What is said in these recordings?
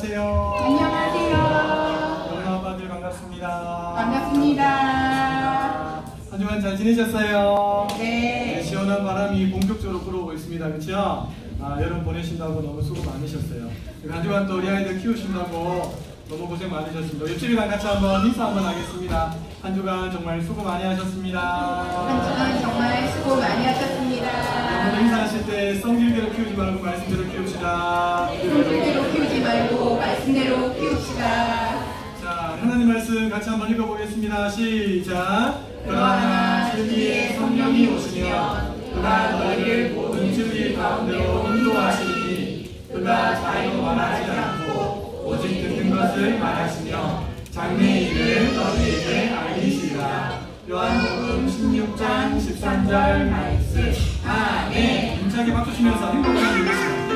안녕하세요. 안녕하세요. 영화 아빠들 반갑습니다. 반갑습니다. 한 주간 잘 지내셨어요? 네. 시원한 바람이 본격적으로 불어오고 있습니다. 그렇죠? 여름 보내신다고 너무 수고 많으셨어요. 한 주간 또 우리 아이들 키우신다고 너무 고생 많으셨습니다. 옆집이랑 같이 한번 인사 한번 하겠습니다. 한 주간 정말 수고 많이 하셨습니다. 한 주간 정말 수고 많이 하셨습니다. 오늘 인사하실 때 성질대로 키우지 말고 말씀대로 키웁시다. 성질대로 키우지 말고 말씀대로 키웁시다. 자, 하나님 말씀 같이 한번 읽어보겠습니다. 시작. 그러나 진리의 성령이 오시면 그가 너희를 모든 진리 가운데로 인도하시니 그가 자유 말하지 않고 오직 듣는 것을 말하시며 장래 일을 너희에게 알리시리라. 요한복음 16장 13절 말씀. 아멘. 힘차게 박수 치면서 행복한 일을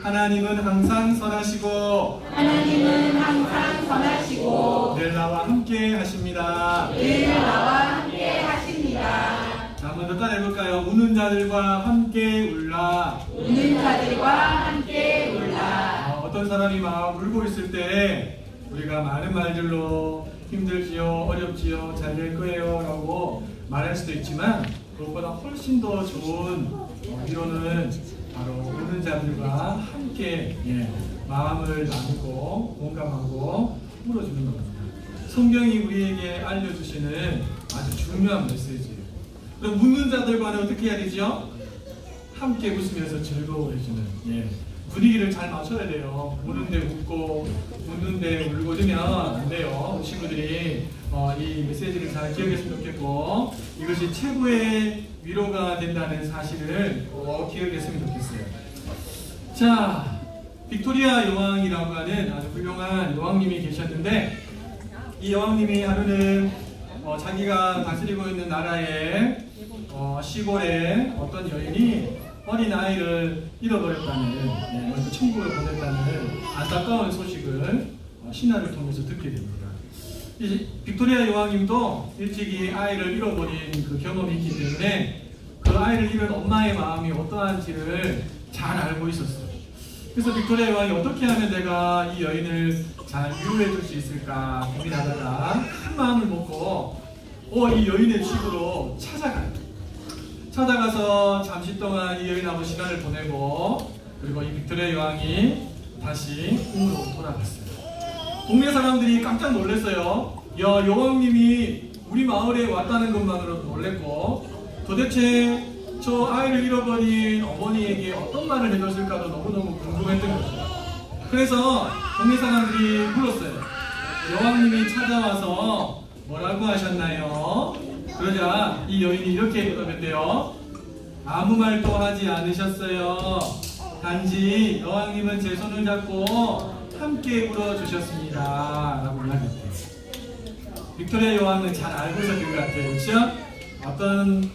하나님은 항상 선하시고 하나님은 항상 선하시고 늘 나와 함께 하십니다. 늘 나와 함께 하십니다. 자, 한번 더 따라해볼까요? 우는 자들과 함께 울라. 우는 자들과 함께 울라. 어떤 사람이 막 울고 있을 때 우리가 많은 말들로 힘들지요, 어렵지요, 잘 될 거예요 라고 말할 수도 있지만 그것보다 훨씬 더 좋은 위로는 바로 우는 자들과 함께 마음을 나누고 공감하고 울어주는 겁니다. 성경이 우리에게 알려주시는 아주 중요한 메시지예요. 그럼 웃는 자들과는 어떻게 해야 되죠? 함께 웃으면서 즐거워해주는 분위기를 잘 맞춰야 돼요. 우는데 웃고 웃는데 울고 이러면 안 돼요. 우리 친구들이 이 메시지를 잘 기억했으면 좋겠고 이것이 최고의 위로가 된다는 사실을 꼭 기억했으면 좋겠어요. 자, 빅토리아 여왕이라고 하는 아주 훌륭한 여왕님이 계셨는데 이 여왕님이 하루는 자기가 다스리고 있는 나라의 시골에 어떤 여인이 어린 아이를 잃어버렸다는, 먼저 천국을 보냈다는 안타까운 소식을 신하를 통해서 듣게 됩니다. 이 빅토리아 여왕님도 일찍이 아이를 잃어버린 그 경험이 있기 때문에 그 아이를 잃은 엄마의 마음이 어떠한지를 잘 알고 있었어요. 그래서 빅토리아 여왕이 어떻게 하면 내가 이 여인을 잘 위로해 줄 수 있을까 고민하다가 큰 마음을 먹고 이 여인의 집으로 찾아가서 잠시 동안 이 여인하고 시간을 보내고 그리고 이 빅토리아 여왕이 다시 궁으로 돌아갔어요. 동네 사람들이 깜짝 놀랐어요. 여왕님이 우리 마을에 왔다는 것만으로도 놀랬고 도대체 저 아이를 잃어버린 어머니에게 어떤 말을 해줬을까도 너무너무 궁금했던 거죠. 그래서 동네 사람들이 물었어요. 여왕님이 찾아와서 뭐라고 하셨나요? 그러자 이 여인이 이렇게 대답했대요. 아무 말도 하지 않으셨어요. 단지 여왕님은 제 손을 잡고 함께 울어주셨습니다 라고 이야기했대요. 빅토리아 여왕은 잘 알고 있었던 것 같아요. 그렇죠? 어떤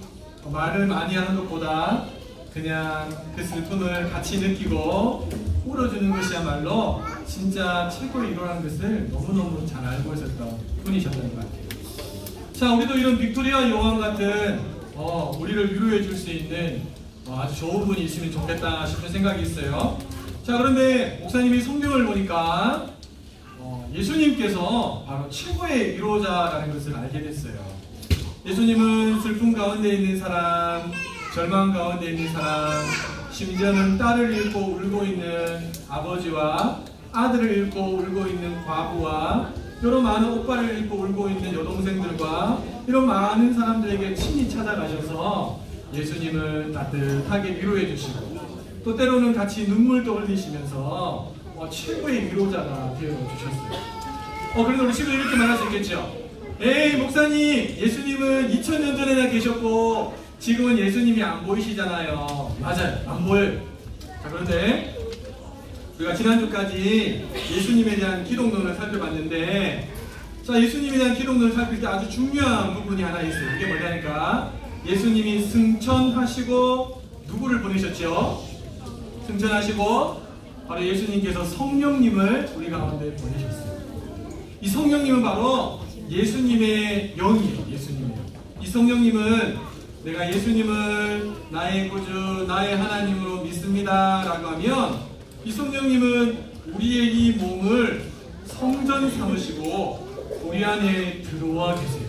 말을 많이 하는 것보다 그냥 그 슬픔을 같이 느끼고 울어주는 것이야말로 진짜 최고의 위로라는 것을 너무너무 잘 알고 있었던 분이셨던 것 같아요. 자, 우리도 이런 빅토리아 여왕 같은 우리를 위로해 줄 수 있는 아주 좋은 분이 있으면 좋겠다 싶은 생각이 있어요. 자, 그런데 목사님이 성경을 보니까 예수님께서 바로 최고의 위로자라는 것을 알게 됐어요. 예수님은 슬픔 가운데 있는 사람, 절망 가운데 있는 사람, 심지어는 딸을 잃고 울고 있는 아버지와 아들을 잃고 울고 있는 과부와 이런 많은 오빠를 잃고 울고 있는 여동생들과 이런 많은 사람들에게 친히 찾아가셔서 예수님은 따뜻하게 위로해 주시고 또 때로는 같이 눈물도 흘리시면서 최고의 위로자가 되어주셨어요. 그래서 우리 친구들 이렇게 말할 수 있겠죠. 에이 목사님, 예수님은 2000년 전에나 계셨고 지금은 예수님이 안 보이시잖아요. 맞아요, 안 보여요. 자, 그런데 우리가 지난주까지 예수님에 대한 기독론을 살펴봤는데, 자, 예수님에 대한 기독론을 살필 때 아주 중요한 부분이 하나 있어요. 이게 뭐냐니까 예수님이 승천하시고 누구를 보내셨죠? 승천하시고 바로 예수님께서 성령님을 우리 가운데 보내셨어요. 이 성령님은 바로 예수님의 영이에요. 예수님의 영. 이 성령님은 내가 예수님을 나의 구주, 나의 하나님으로 믿습니다 라고 하면 이 성령님은 우리의 이 몸을 성전 삼으시고 우리 안에 들어와 계세요.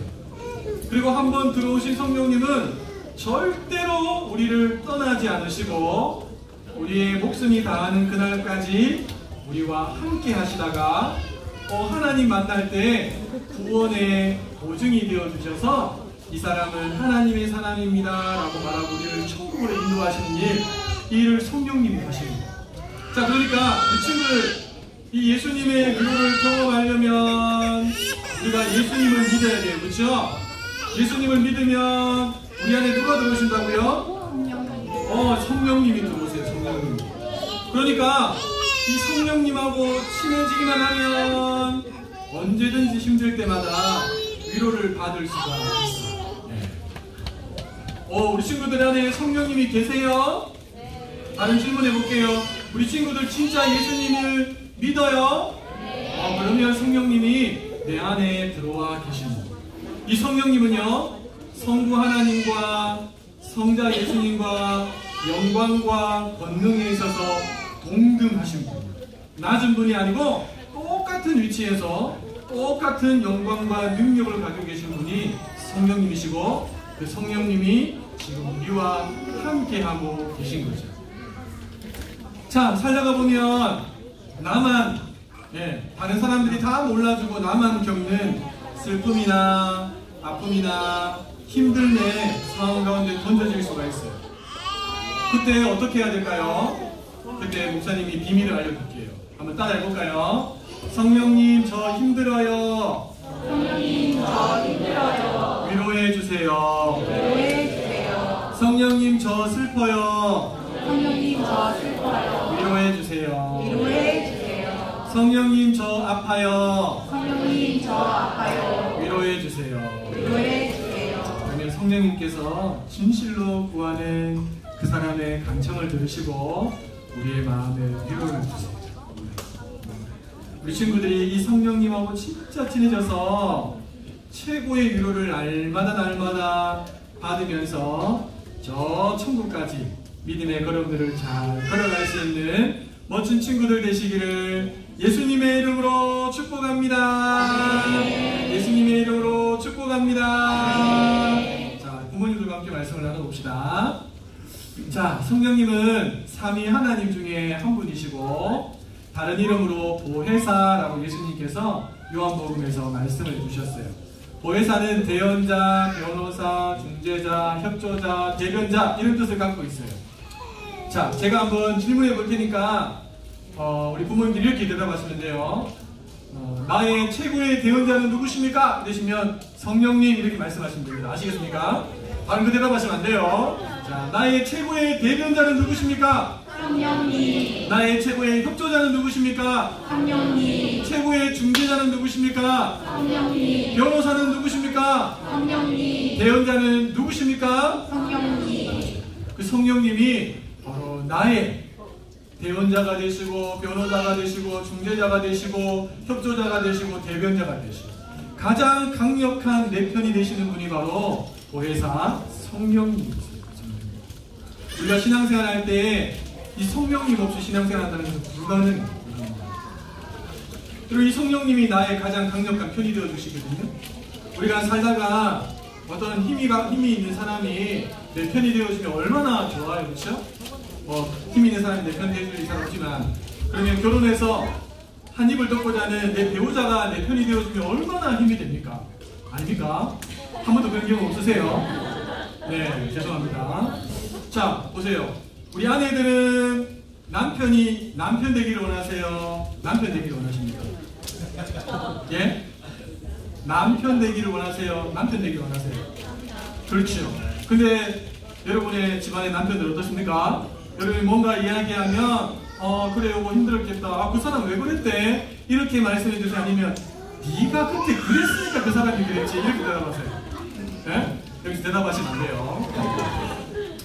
그리고 한번 들어오신 성령님은 절대로 우리를 떠나지 않으시고 우리의 목숨이 다하는 그날까지 우리와 함께 하시다가 하나님 만날 때 구원의 보증이 되어주셔서 이 사람은 하나님의 사람입니다 라고 말하고 우리를 천국으로 인도하시는 이 일을 성령님이 하십니다. 자, 그러니까 우리 친구들, 이 예수님의 위로를 경험하려면 우리가 예수님을 믿어야 돼요. 그렇죠? 예수님을 믿으면 우리 안에 누가 들어오신다고요? 성령님이 들어오세요. 성령님. 그러니까 이 성령님하고 친해지기만 하면 언제든지 힘들 때마다 위로를 받을 수가 있어요. 네. 우리 친구들 안에 성령님이 계세요? 다른 질문해 볼게요. 우리 친구들 진짜 예수님을 믿어요? 그러면 성령님이 내 안에 들어와 계십니다. 이 성령님은요, 성부 하나님과 성자 예수님과 영광과 권능에 있어서 동등하신 분입니다. 낮은 분이 아니고 똑같은 위치에서 똑같은 영광과 능력을 가지고 계신 분이 성령님이시고 그 성령님이 지금 우리와 함께하고 계신 거죠. 자, 살다가 보면 나만, 다른 사람들이 다 몰라주고 나만 겪는 슬픔이나 아픔이나 힘듦의 상황 가운데 던져질 수가 있어요. 그때 어떻게 해야 될까요? 그때 목사님이 비밀을 알려줄게요. 한번 따라 해볼까요? 성령님, 저 힘들어요. 성령님, 저 힘들어요. 위로해 주세요. 위로해 주세요. 성령님, 저 슬퍼요. 성령님, 저 슬퍼요. 위로해 주세요. 위로해 주세요. 성령님, 저 아파요. 성령님, 저 아파요. 위로해 주세요. 위로해 주세요. 그러면 성령님께서 진실로 구하는 그 사람의 간청을 들으시고 우리의 마음에 위로를 주세요. 우리 친구들이 이 성령님하고 진짜 친해져서 최고의 위로를 날마다 받으면서 저 천국까지 믿음의 걸음들을 잘 걸어갈 수 있는 멋진 친구들 되시기를 예수님의 이름으로 축복합니다. 예수님의 이름으로 축복합니다. 자, 부모님들과 함께 말씀을 나눠봅시다. 자, 성령님은 삼위 하나님 중에 한 분이시고 다른 이름으로 보혜사라고 예수님께서 요한복음에서 말씀을 해주셨어요. 보혜사는 대언자, 변호사, 중재자, 협조자, 대변자 이런 뜻을 갖고 있어요. 자, 제가 한번 질문해 볼 테니까 우리 부모님들이 이렇게 대답하시면 돼요. 나의 최고의 대언자는 누구십니까? 이러시면 성령님 이렇게 말씀하시면 됩니다. 아시겠습니까? 바로 그 대답하시면 안 돼요. 자, 나의 최고의 대변자는 누구십니까? 성령님. 나의 최고의 협조자는 누구십니까? 성령님. 최고의 중재자는 누구십니까? 성령님. 변호사는 누구십니까? 성령님. 대언자는 누구십니까? 성령님. 그 성령님이 바로 나의 대언자가 되시고 변호사가 되시고 중재자가 되시고 협조자가 되시고 대변자가 되시고 가장 강력한 내 편이 되시는 분이 바로 보혜사 성령님이세요. 우리가 신앙생활 할 때 이 성령님 없이 신앙생활 한다는 것은 불가능해요. 그리고 이 성령님이 나의 가장 강력한 편이 되어 주시거든요. 우리가 살다가 어떤 힘이 있는 사람이 내 편이 되어주면 얼마나 좋아요, 그렇죠? 힘이 있는 사람이 내 편 되어줄 사람 없지만, 그러면 결혼해서 한 입을 덮고 자는 내 배우자가 내 편이 되어주면 얼마나 힘이 됩니까? 아닙니까? 한 번도 그런 경험 없으세요? 네, 죄송합니다. 자, 보세요. 우리 아내들은 남편이 남편 되기를 원하세요? 남편 되기를 원하십니까? 예? 남편 되기를 원하세요? 남편 되기를 원하세요? 그렇죠. 근데 여러분의 집안의 남편들 어떠십니까? 여러분이 뭔가 이야기하면 그래요, 뭐 힘들었겠다. 그 사람 왜 그랬대? 이렇게 말씀해 주세요. 아니면 네가 그때 그랬으니까 그 사람이 그랬지. 이렇게 대답하세요. 네? 여기서 대답하시면 안 돼요.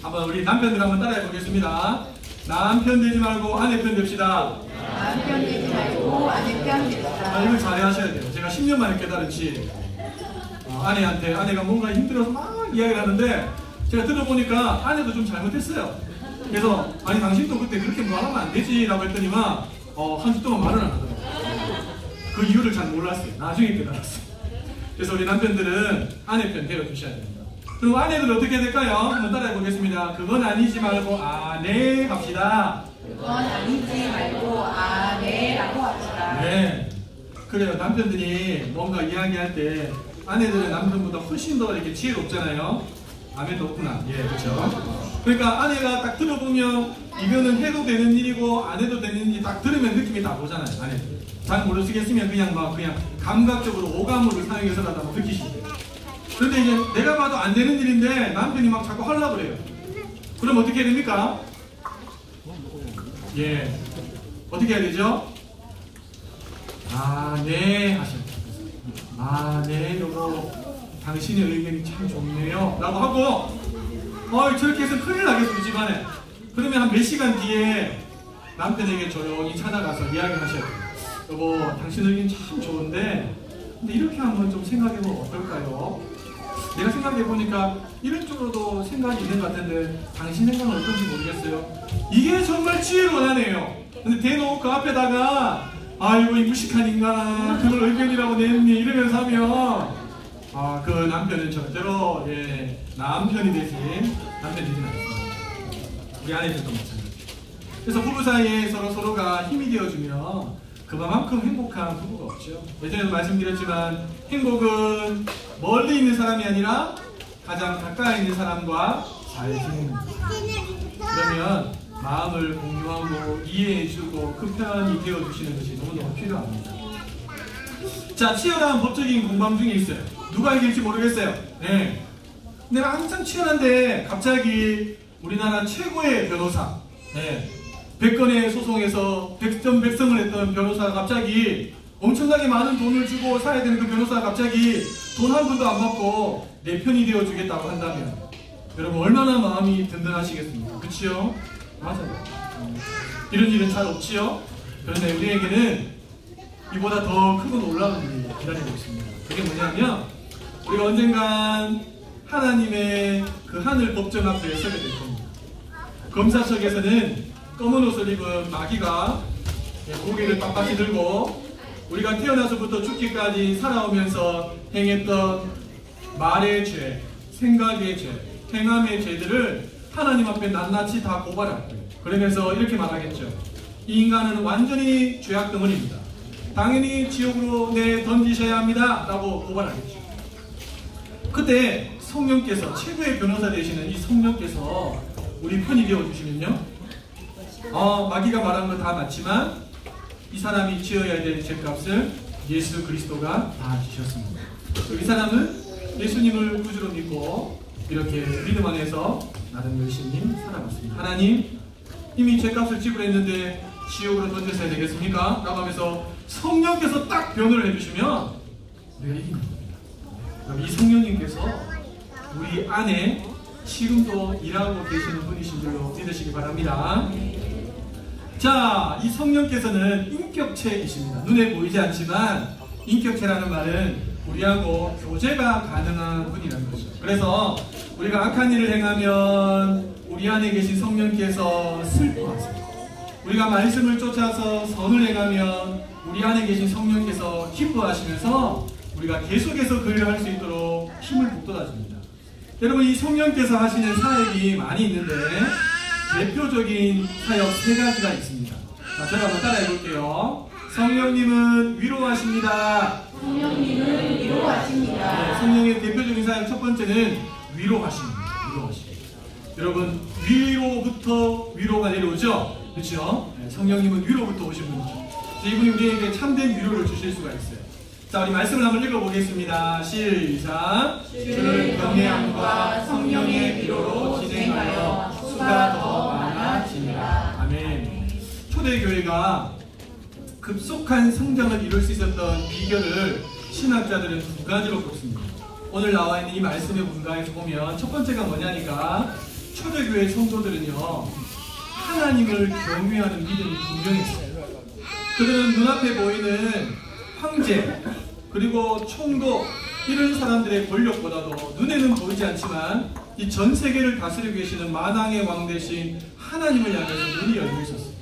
한번 우리 남편들 한번 따라해 보겠습니다. 남편 되지 말고 아내 편 됩시다. 남편 되지 말고 아내 편 됩시다. 이걸 잘 하셔야 돼요. 제가 10년 만에 깨달은지 아내한테 아내가 뭔가 힘들어서 막 이야기를 하는데 제가 들어보니까 아내도 좀 잘못했어요. 그래서 아니 당신도 그때 그렇게 말하면 안 되지 라고 했더니만 한 주 동안 말을 안 하더라고요. 그 이유를 잘 몰랐어요. 나중에 깨달았어요. 그래서 우리 남편들은 아내 편 되어주셔야 됩니다. 그럼 아내들은 어떻게 해야 될까요? 한번 따라해 보겠습니다. 그건 아니지 말고 네 합시다. 그건 아니지 말고 네라고 합시다. 네. 그래요. 남편들이 뭔가 이야기할 때 아내들은 남편보다 훨씬 더 이렇게 지혜롭잖아요. 아멘도 없구나. 예, 그렇죠. 그러니까 아내가 딱 들어보면 이거는 해도 되는 일이고 안 해도 되는 일이 딱 들으면 느낌이 다 오잖아요. 아내들. 잘 모르시겠으면 그냥 감각적으로 오감으로 사용해서라도 한번 느끼시죠. 그런데 이제 내가 봐도 안 되는 일인데 남편이 막 자꾸 하려고 그래요. 그럼 어떻게 해야 됩니까? 예. 어떻게 해야 되죠? 네 하셔요. 네, 여보. 당신의 의견이 참 좋네요. 라고 하고, 저렇게 해서 큰일 나겠어, 우리 집안에. 그러면 한 몇 시간 뒤에 남편에게 조용히 찾아가서 이야기하셔야 돼요. 여보, 당신 의견 참 좋은데, 근데 이렇게 한번 좀 생각해보면 어떨까요? 내가 생각해보니까 이런 쪽으로도 생각이 있는 것 같은데 당신 생각은 어떤지 모르겠어요. 이게 정말 지혜로운 아내예요. 근데 대놓고 그 앞에다가 아이고 이 무식한 인간아 그걸 의견이라고 냈니 이러면서 하면 그 남편은 절대로 남편이 되진 않습니다. 우리 아내들도 마찬가지예요. 그래서 부부 사이에 서로가 힘이 되어주면 그만큼 행복한 부부가 없죠. 예전에도 말씀드렸지만 행복은 멀리 있는 사람이 아니라 가장 가까이 있는 사람과 잘 지내는 거예요. 그러면 마음을 공유하고 이해해주고 그 편이 되어주시는 것이 너무너무 필요합니다. 자, 치열한 법적인 공방 중에 있어요. 누가 이길지 모르겠어요. 네. 내가 항상 치열한데 갑자기 우리나라 최고의 변호사 100건의 소송에서 백전백승을 했던 변호사가 갑자기 엄청나게 많은 돈을 주고 사야 되는 그 변호사가 갑자기 돈 한 푼도 안 받고 내 편이 되어주겠다고 한다면 여러분 얼마나 마음이 든든하시겠습니까? 그치요? 맞아요. 이런 일은 잘 없지요? 그런데 우리에게는 이보다 더 크고 놀라운 일이 기다리고 있습니다. 그게 뭐냐면 우리가 언젠간 하나님의 그 하늘 법정 앞에 서게 될 겁니다. 검사석에서는 검은 옷을 입은 마귀가 고개를 빳빳이 들고 우리가 태어나서부터 죽기까지 살아오면서 행했던 말의 죄, 생각의 죄, 행함의 죄들을 하나님 앞에 낱낱이 다 고발할 거예요. 그러면서 이렇게 말하겠죠. 이 인간은 완전히 죄악 덩어리입니다. 당연히 지옥으로 던지셔야 합니다. 라고 고발하겠죠. 그때 성령께서 최고의 변호사 되시는 이 성령께서 우리 편이 되어주시면요. 마귀가 말한 건 다 맞지만 이 사람이 지어야 될 죄값을 예수 그리스도가 다 지셨습니다. 이 사람은 예수님을 구주로 믿고 이렇게 믿음 안에서 나름 열심히 살아갔습니다. 하나님, 이미 죄값을 지불했는데 지옥으로 던져서야 되겠습니까? 라고 하면서 성령께서 딱 변호를 해주시면 우리가 이기는 겁니다. 그럼 이 성령님께서 우리 안에 지금도 일하고 계시는 분이신 줄로 믿으시기 바랍니다. 자, 이 성령께서는 인격체이십니다. 눈에 보이지 않지만 인격체라는 말은 우리하고 교제가 가능한 분이라는 거죠. 그래서 우리가 악한 일을 행하면 우리 안에 계신 성령께서 슬퍼하세요. 우리가 말씀을 쫓아서 선을 행하면 우리 안에 계신 성령께서 기뻐하시면서 우리가 계속해서 그 일을 할 수 있도록 힘을 북돋아줍니다. 여러분, 이 성령께서 하시는 사역이 많이 있는데 대표적인 사역 3가지가 있습니다. 자, 저를 한번 따라해 볼게요. 성령님은 위로하십니다. 성령님은 위로하십니다. 네, 성령의 대표적인 사역 첫 번째는 위로하십니다. 위로하십니다. 여러분, 위로부터 위로가 내려오죠? 그렇죠? 네, 성령님은 위로부터 오신 분이죠. 이분이 우리에게 참된 위로를 주실 수가 있어요. 자, 우리 말씀을 한번 읽어보겠습니다. 시작. 주를 경외함과 성령의 위로로 진행하여 수가 더 많아지니라. 아멘. 초대교회가 급속한 성장을 이룰 수 있었던 비결을 신학자들은 2가지로 꼽습니다. 오늘 나와 있는 이 말씀의 문가에서 보면 첫 번째가 뭐냐니까, 초대교회 성도들은요, 하나님을 경외하는 믿음이 분명했어요. 그들은 눈앞에 보이는 황제, 그리고 총독, 이런 사람들의 권력보다도 눈에는 보이지 않지만 이 전 세계를 다스리고 계시는 만왕의 왕 대신 하나님을 향해서 눈이 열려 있었어요.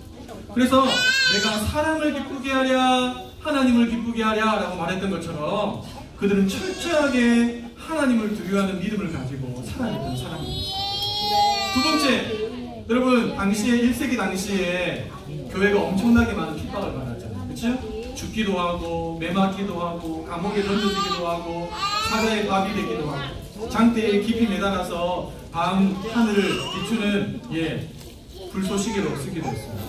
그래서 내가 사람을 기쁘게 하랴, 하나님을 기쁘게 하랴 라고 말했던 것처럼 그들은 철저하게 하나님을 두려워하는 믿음을 가지고 살아냈던 사람입니다. 두 번째, 여러분, 당시에 1세기 당시에 교회가 엄청나게 많은 핍박을 받았잖아요. 그렇죠? 죽기도 하고, 매맞기도 하고, 감옥에 던져지기도 하고, 사자의 밥이 되기도 하고, 장대에 깊이 매달아서 밤 하늘을 비추는 불쏘시개로 쓰기도 했습니다.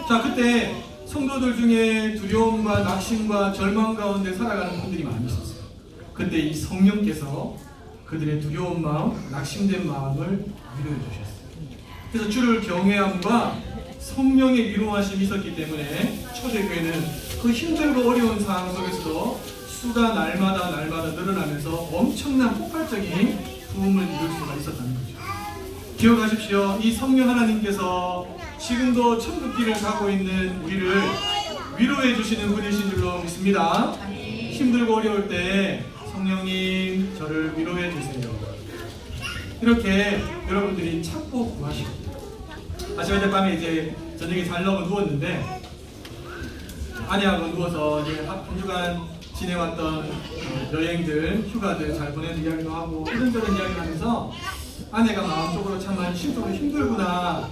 자, 그때 성도들 중에 두려움과 낙심과 절망 가운데 살아가는 분들이 많이 있었어요. 그때 이 성령께서 그들의 두려운 마음, 낙심된 마음을 위로해 주셨어요. 그래서 주를 경외함과 성령의 위로하심이 있었기 때문에 초대교회는 그 힘들고 어려운 상황 속에서도 수가 날마다 늘어나면서 엄청난 폭발적인 부흥을 이룰 수가 있었다는 거죠. 기억하십시오. 이 성령 하나님께서 지금도 천국길을 가고 있는 우리를 위로해 주시는 분이신 줄로 믿습니다. 힘들고 어려울 때 성령님 저를 위로해 주세요. 이렇게 여러분들이 찾고 구하시고, 어제 밤에 이제 저녁에 자려고 누웠는데 아내하고 누워서 이제 한 주간 지내왔던 여행들, 휴가들 잘 보내는 이야기도 하고 이런저런 이야기를 하면서 아내가 마음속으로 참 많이 심적으로 힘들구나,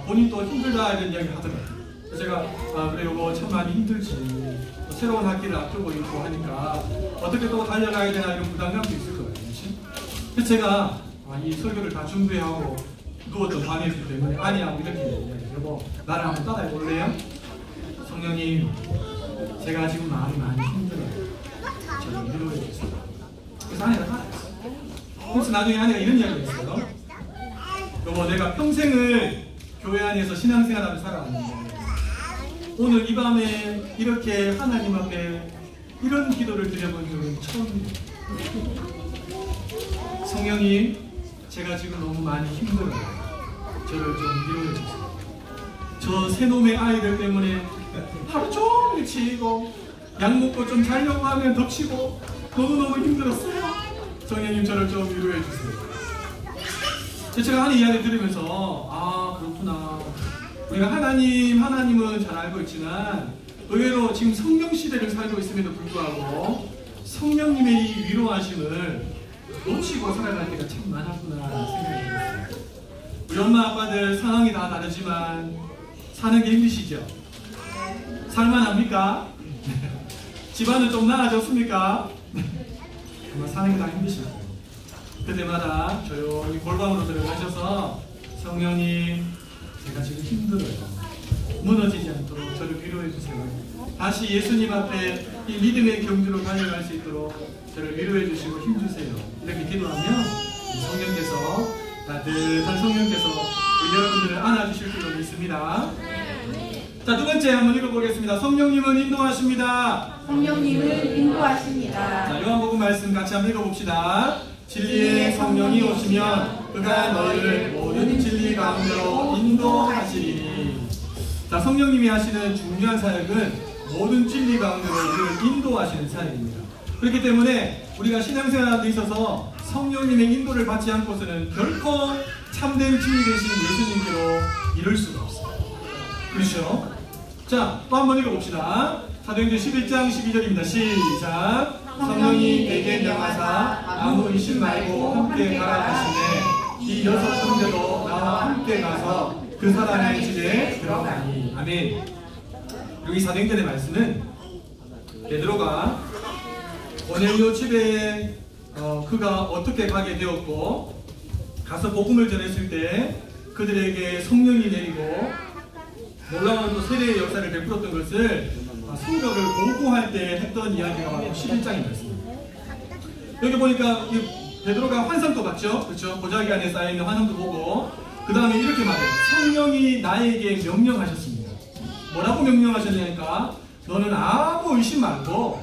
본인도 힘들다 이런 이야기를 하더라고요. 그래서 제가 그래 여보 참 많이 힘들지, 새로운 학기를 앞두고 있고 하니까 어떻게 또 달려가야 되나 이런 부담감도 있을 거예요. 그렇지? 그래서 제가 이 설교를 다 준비하고 누웠던 밤이었기 때문에 아내하고 이렇게 이야기해요. 여보 나를 한번 따라해 볼래요? 성령님 제가 지금 마음이 많이 힘들어요. 저를 위로해 주세요. 그래서 아내가 따라했어요. 그래서 나중에 아내가 이런 이야기를 했어요. 여보 내가 평생을 교회 안에서 신앙생활하면서 살아왔는데 오늘 이 밤에 이렇게 하나님 앞에 이런 기도를 드려본 적은 처음이에요. 성령님 제가 지금 너무 많이 힘들어요. 저를 좀 위로해 주세요. 저 새놈의 아이들 때문에 하루 종일 치이고 약 먹고 좀 자려고 하면 덮치고 너무너무 힘들었어요. 성령님 저를 좀 위로해 주세요. 제가 하는 이야기 들으면서 아 그렇구나. 우리가 하나님은 잘 알고 있지만 의외로 지금 성령 시대를 살고 있음에도 불구하고 성령님의 이 위로하심을 놓치고 살아갈 때가 참 많았구나 생각이 들었어요. 우리 엄마 아빠들 상황이 다 다르지만 사는 게 힘드시죠? 살만합니까? 집안은 좀 나아졌습니까? 정말 사는 게 다 힘드실 거예요. 그때마다 조용히 골방으로 들어가셔서 성령님 제가 지금 힘들어요. 무너지지 않도록 저를 위로해 주세요. 다시 예수님 앞에 이 믿음의 경주로 달려갈 수 있도록 저를 위로해 주시고 힘주세요. 이렇게 기도하면 성령께서 따뜻한 성령께서 여러분들을 안아주실 줄로 믿습니다. 자, 두 번째 한번 읽어보겠습니다. 성령님은 인도하십니다. 성령님은 인도하십니다. 자, 요한복음 말씀 같이 한번 읽어봅시다. 진리의 성령이 오시면 그가 너희를 모든 진리 가운데로 인도하시리니. 자, 성령님이 하시는 중요한 사역은 모든 진리 가운데로 우리를 인도하시는 사역입니다. 그렇기 때문에 우리가 신앙생활하는 데 있어서 성령님의 인도를 받지 않고서는 결코 참된 진리 되신 예수님께로 이룰 수가 없어요. 그렇죠? 자, 또 한번 읽어봅시다. 사도행전 11장 12절입니다. 시작. 성령이 내게 명하사 아무 의심 말고 함께 가라 하시네. 이 6 형제도 나와 함께 가서 그 사람의 집에 들어가니. 아멘. 여기 사도행전의 말씀은 베드로가 고넬료 집에 그가 어떻게 가게 되었고 가서 복음을 전했을 때 그들에게 성령이 내리고 놀라운 또 세례의 역사를 베풀었던 것을 성벽을 보고할 때 했던 이야기가 바로 11장이 있습니다. 여기 보니까 베드로가 환상도 봤죠? 그렇죠? 보자기 안에 쌓여있는 환상도 보고 그 다음에 이렇게 말해요. 성령이 나에게 명령하셨습니다. 뭐라고 명령하셨냐니까 너는 아무 의심 말고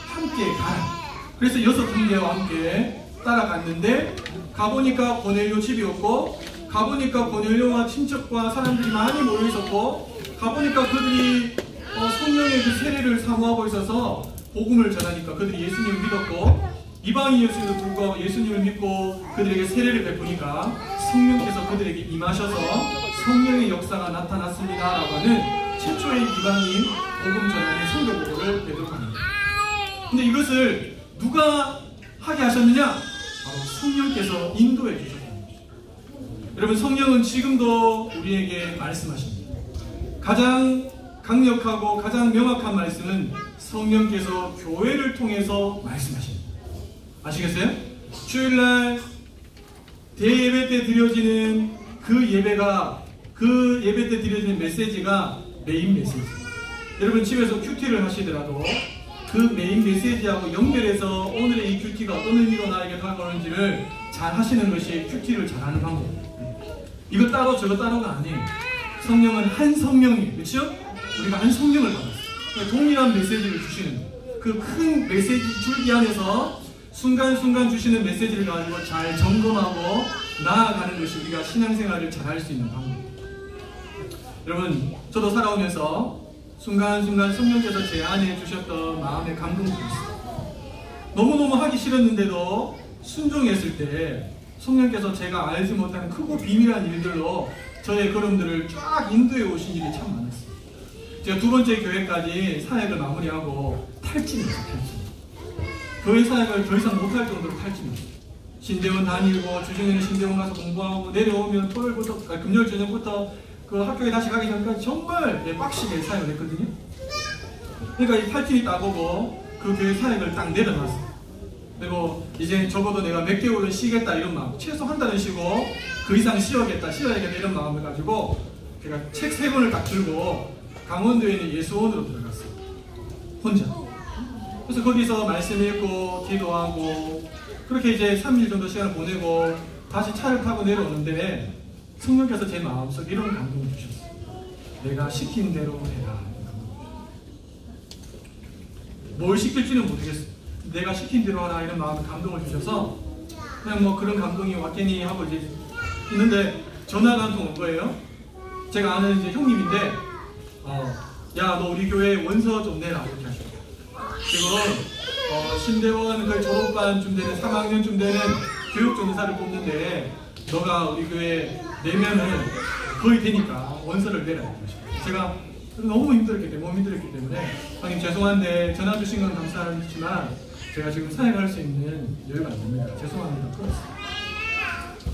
함께 가라. 그래서 6 형제와 함께 따라갔는데 가보니까 고넬료 집이었고 가보니까 고넬료와 친척과 사람들이 많이 모여있었고 가보니까 그들이 성령의 그 세례를 사모하고 있어서 복음을 전하니까 그들이 예수님을 믿었고 이방인이었음에도 불구하고 예수님을 믿고 그들에게 세례를 베푸니까 성령께서 그들에게 임하셔서 성령의 역사가 나타났습니다 라고 하는 최초의 이방인 복음 전하는 선교보고를 베드로가 합니다. 근데 이것을 누가 하게 하셨느냐? 바로 성령께서 인도해 주셨습니다. 여러분 성령은 지금도 우리에게 말씀하십니다. 가장 강력하고 가장 명확한 말씀은 성령께서 교회를 통해서 말씀하십니다. 아시겠어요? 주일날 대예배 때 드려지는 그 예배가 그 예배 때 드려지는 메시지가 메인 메시지. 여러분 집에서 큐티를 하시더라도 그 메인 메시지하고 연결해서 오늘의 이 큐티가 어떤 의미로 나에게 다가오는지를 잘 하시는 것이 큐티를 잘하는 방법입니다. 이거 따로 저거 따로가 아니에요. 성령은 한 성령이에요. 그렇죠? 우리가 한 성령을 받았어요. 동일한 메시지를 주시는 그 큰 메시지 줄기 안에서 순간순간 주시는 메시지를 가지고 잘 점검하고 나아가는 것이 우리가 신앙생활을 잘할 수 있는 방법입니다. 여러분 저도 살아오면서 순간순간 성령께서 제 안에 주셨던 마음의 감동이 있어요. 너무너무 하기 싫었는데도 순종했을 때 성령께서 제가 알지 못하는 크고 비밀한 일들로 저의 걸음들을 쫙 인도해 오신 일이 참 많았어요. 제가 2번째 교회까지 사역을 마무리하고 탈진했어요. 탈진. 교회 사역을 더 이상 못할 정도로 탈진했어요. 신대원 다니고 주중에는 신대원 가서 공부하고 내려오면 금요일 저녁부터 그 학교에 다시 가기 전까지 정말 빡시게 사역을 했거든요. 그러니까 이 탈진이 따보고 그 교회 사역을 딱 내려놨어요. 그리고 이제 적어도 내가 몇 개월은 쉬겠다 이런 마음, 최소 한 달은 쉬고 그 이상 쉬어야겠다 이런 마음을 가지고 제가 책 3권을 딱 들고 강원도에 있는 예수원으로 들어갔어요. 혼자. 그래서 거기서 말씀 읽고 기도하고 그렇게 이제 3일 정도 시간을 보내고 다시 차를 타고 내려오는데 성령께서 제 마음속에 이런 감동을 주셨어요. 내가 시킨 대로 해라. 뭘 시킬지는 모르겠어요. 내가 시킨 대로 하라 이런 마음의 감동을 주셔서 그냥 뭐 그런 감동이 왔겠니 하고 이제 있는데 전화가 한 통 온 거예요. 제가 아는 이제 형님인데 야 너 우리 교회 원서 좀 내라 이렇게 하셨어요. 지금 신대원 그 졸업반쯤 되는 3학년쯤 되는 교육전사를 뽑는데 너가 우리 교회 내면은 거의 되니까 원서를 내라 이렇게 하셨어요. 제가 너무 힘들었기 때문에 형님 죄송한데 전화 주신 건 감사하지만 제가 지금 사역할 수 있는 여유가 안 됩니다. 죄송합니다. 끊었어요.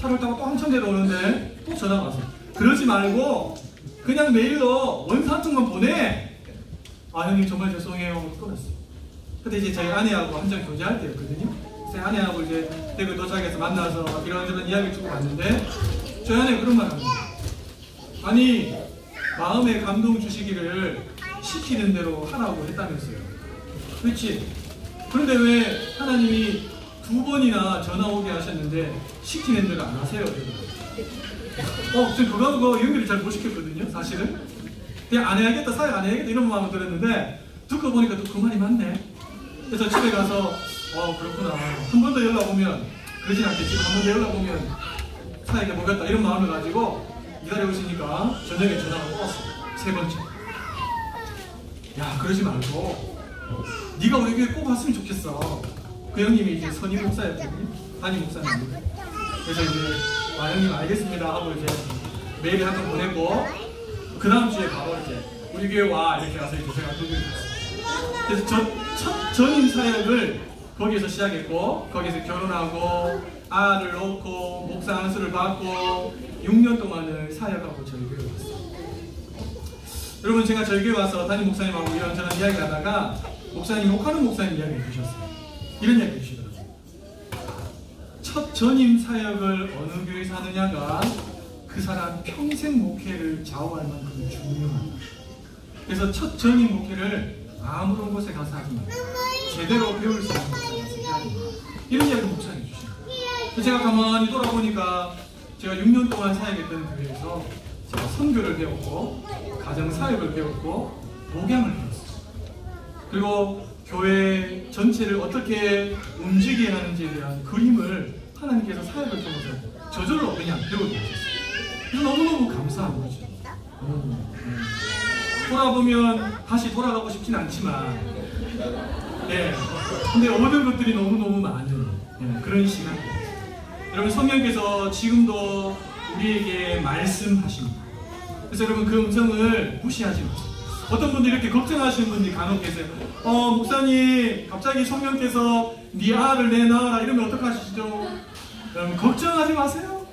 차를 타고 또 한참 내려오는데 또 전화가 왔어요. 그러지 말고 그냥 메일로 원서 한 통만 보내. 아 형님 정말 죄송해요. 끊었어요. 근데 이제 저희 아내하고 한참 교제할 때였거든요. 제 아내하고 이제 대구 도착해서 만나서 이런저런 이야기 주고 갔는데 저희 아내가 그런 말 합니다. 아니 마음에 감동 주시기를 시키는 대로 하라고 했다면서요. 그렇지? 그런데 왜 하나님이 2번이나 전화 오게 하셨는데 시키는 대로 안 하세요? 지금 그거 연결을 잘 못 시켰거든요. 사실은 그냥 안 해야겠다, 사역 안 해야겠다 이런 마음을 들었는데 듣고 보니까 또 그 말이 맞네. 그래서 집에 가서 그렇구나, 한 번 더 연락 오면 그러진 않겠지만 한 번 더 연락 오면 사역해 보겠다 이런 마음을 가지고 기다려오시니까 저녁에 전화가 왔어요. 3번째. 야 그러지 말고 네가 우리 교회 꼭 왔으면 좋겠어. 그 형님이 이제 선임 목사였거든요. 담임 목사님. 그래서 이제 형님 알겠습니다 하고 이제 메일을 한 통 보내고 그 다음 주에 바로 이제 우리 교회 와 이렇게 와서 이제 제가 도움을 줬어요. 그래서 첫 전임 사역을 거기에서 시작했고, 거기서 결혼하고 아를 낳고 목사 안수를 받고 6년 동안을 사역하고 저희 교회 왔어요. 여러분, 제가 저희 교회 와서 담임 목사님하고 이런저런 이야기 하다가 목사님 욕하는 목사님 이야기 해주셨어요. 이런 이야기 해주시더라고요. 첫 전임 사역을 어느 교회에서 하느냐가 그 사람 평생 목회를 좌우할 만큼 중요하다. 그래서 첫 전임 목회를 아무런 곳에 가서 하지 말고 제대로 배울 수 있는 곳에 가서 해야 된다. 이런 이야기를 목사님 해주시더라고요. 제가 가만히 돌아보니까 제가 6년 동안 사역했던 교회에서 제가 선교를 배웠고 가정사역을 배웠고 목양을 배웠어요. 그리고 교회 전체를 어떻게 움직여야 하는지에 대한 그림을 하나님께서 사역을 통해서 저절로 그냥 배우게 하셨어요. 그래서 너무너무 감사한 거죠. 돌아보면 다시 돌아가고 싶진 않지만, 네, 근데 얻은 것들이 너무너무 많은 그런 시간이에요. 여러분, 성령께서 지금도 우리에게 말씀하십니다. 그래서 여러분, 그 음성을 무시하지 마세요. 어떤 분들이 이렇게 걱정하시는 분들이 간혹 계세요. 목사님, 갑자기 성령께서 네 아를 내놔라 이러면 어떡하시죠? 여러분, 걱정하지 마세요.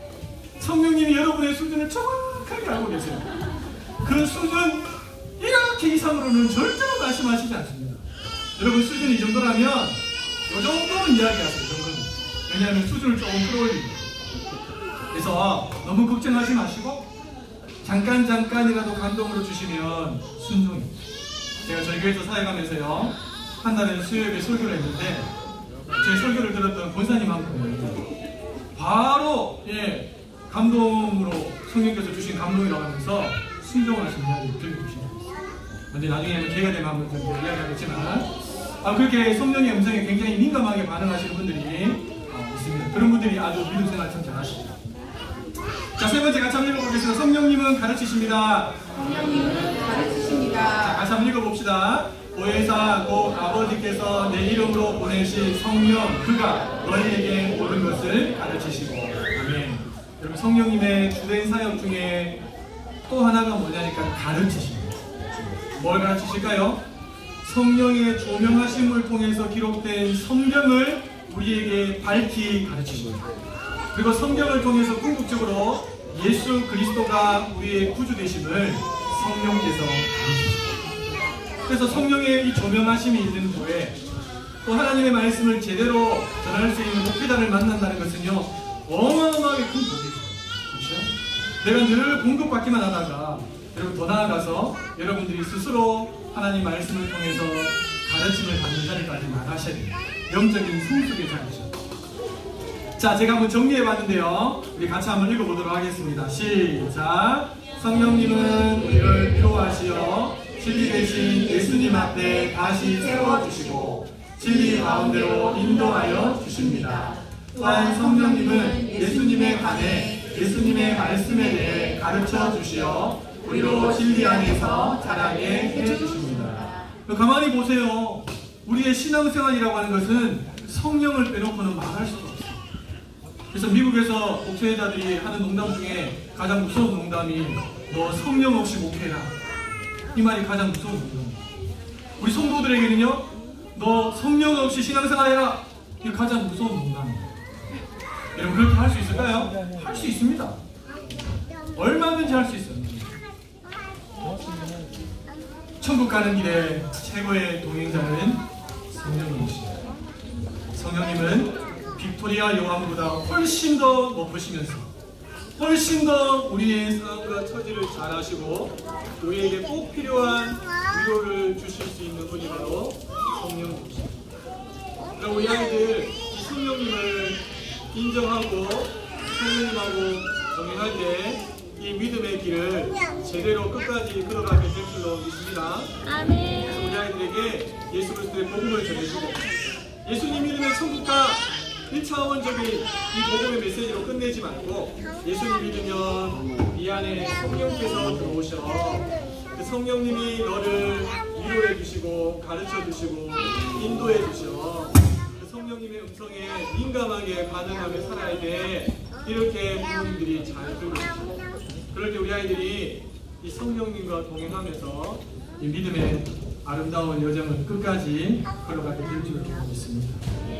성령님이 여러분의 수준을 정확하게 알고 계세요. 그 수준 이렇게 이상으로는 절대로 말씀하시지 않습니다. 여러분, 수준이 이 정도라면 이 정도는 이야기하세요. 이 정도는. 왜냐하면 수준을 조금 끌어올리고. 그래서 너무 걱정하지 마시고 잠깐이라도 감동으로 주시면 순종입니다. 제가 저희 교회에서 사역하면서요, 한 달에 수요일에 설교를 했는데 제 설교를 들었던 권사님 한 분이 바로 감동으로 성령께서 주신 감동이라고 하면서 순종하신 이야기를 들려주시더라고요. 근데 나중에는 기회가 되면 한번 좀 이야기하겠지만, 그렇게 성령의 음성에 굉장히 민감하게 반응하시는 분들이 있습니다. 그런 분들이 아주 믿음 생활 참 잘하시죠. 자, 세 번째 같이 한번 읽어보겠습니다. 성령님은 가르치십니다. 성령님은 가르치십니다. 자, 같이 한번 읽어봅시다. 보혜사 곧 아버지께서 내 이름으로 보내신 성령, 그가 너희에게 모든 것을 가르치시고. 아멘. 여러분, 성령님의 주된 사역 중에 또 하나가 뭐냐니까 가르치십니다. 뭘 가르치실까요? 성령의 조명하심을 통해서 기록된 성경을 우리에게 밝히 가르치십니다. 그리고 성경을 통해서 궁극적으로 예수 그리스도가 우리의 구주 되심을 성령께서 가르치십니다. 그래서 성령의 이 조명하심이 있는 후에 또 하나님의 말씀을 제대로 전할 수 있는 목회자를 만난다는 것은요, 어마어마하게 큰 복이죠. 그렇죠? 내가 늘 공급받기만 하다가 여러분, 더 나아가서 여러분들이 스스로 하나님 말씀을 통해서 가르침을 받는 자리까지 나가셔야 됩니다. 영적인 성숙의 자리죠. 자, 제가 한번 정리해봤는데요, 우리 같이 한번 읽어보도록 하겠습니다. 시작. 성령님은 우리를 표하시어 진리 되신 예수님 앞에 다시 세워주시고 진리 가운데로 인도하여 주십니다. 또한 성령님은 예수님에 관해 예수님의 말씀에 대해 가르쳐 주시어 우리로 진리 안에서 자라게 해주십니다. 가만히 보세요. 우리의 신앙생활이라고 하는 것은 성령을 빼놓고는 말할 수가 없어요. 그래서 미국에서 목회자들이 하는 농담 중에 가장 무서운 농담이 너 성령 없이 목회해라. 이 말이 가장 무서운 농담이에요. 우리 성도들에게는요, 너 성령 없이 신앙생활해라. 이게 가장 무서운 농담이에요. 여러분, 그렇게 할 수 있을까요? 할 수 있습니다. 얼마든지 할 수 있어요. 천국 가는 길에 최고의 동행자는 성령님이십니다. 성령님은 빅토리아 여왕보다 훨씬 더 높으시면서 훨씬 더 우리의 삶과 처지를 잘 아시고 우리에게 꼭 필요한 위로를 주실 수 있는 분이 바로 성령님이십니다. 그럼 우리 아이들 이 성령님을 인정하고 성령님하고 동행할 때 이 믿음의 길을 제대로 끝까지 걸어가게 될 줄로 믿습니다. 그래서 우리 아이들에게 예수 그리스도의 복음을 전해주고 예수님 믿으면 천국가 1차원적인 이 복음의 메시지로 끝내지 말고 예수님 믿으면 이 안에 성령께서 들어오셔 그 성령님이 너를 위로해 주시고 가르쳐 주시고 인도해 주셔 그 성령님의 음성에 민감하게 반응하며 살아야 돼. 이렇게 부모님들이 잘 들고 있습니다. 그럴 때 우리 아이들이 이 성령님과 동행하면서 이 믿음의 아름다운 여정을 끝까지 걸어가게 될 줄 믿습니다.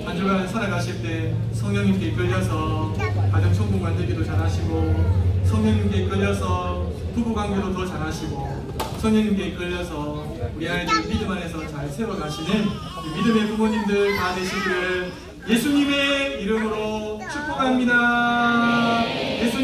한 주간 살아가실 때 성령님께 이끌려서 가정천국 만들기도 잘하시고, 성령님께 이끌려서 부부관계도 더 잘하시고, 성령님께 이끌려서 우리 아이들 믿음 안에서 잘 세워가시는 믿음의 부모님들 다 되시기를 예수님의 이름으로 축복합니다. 예수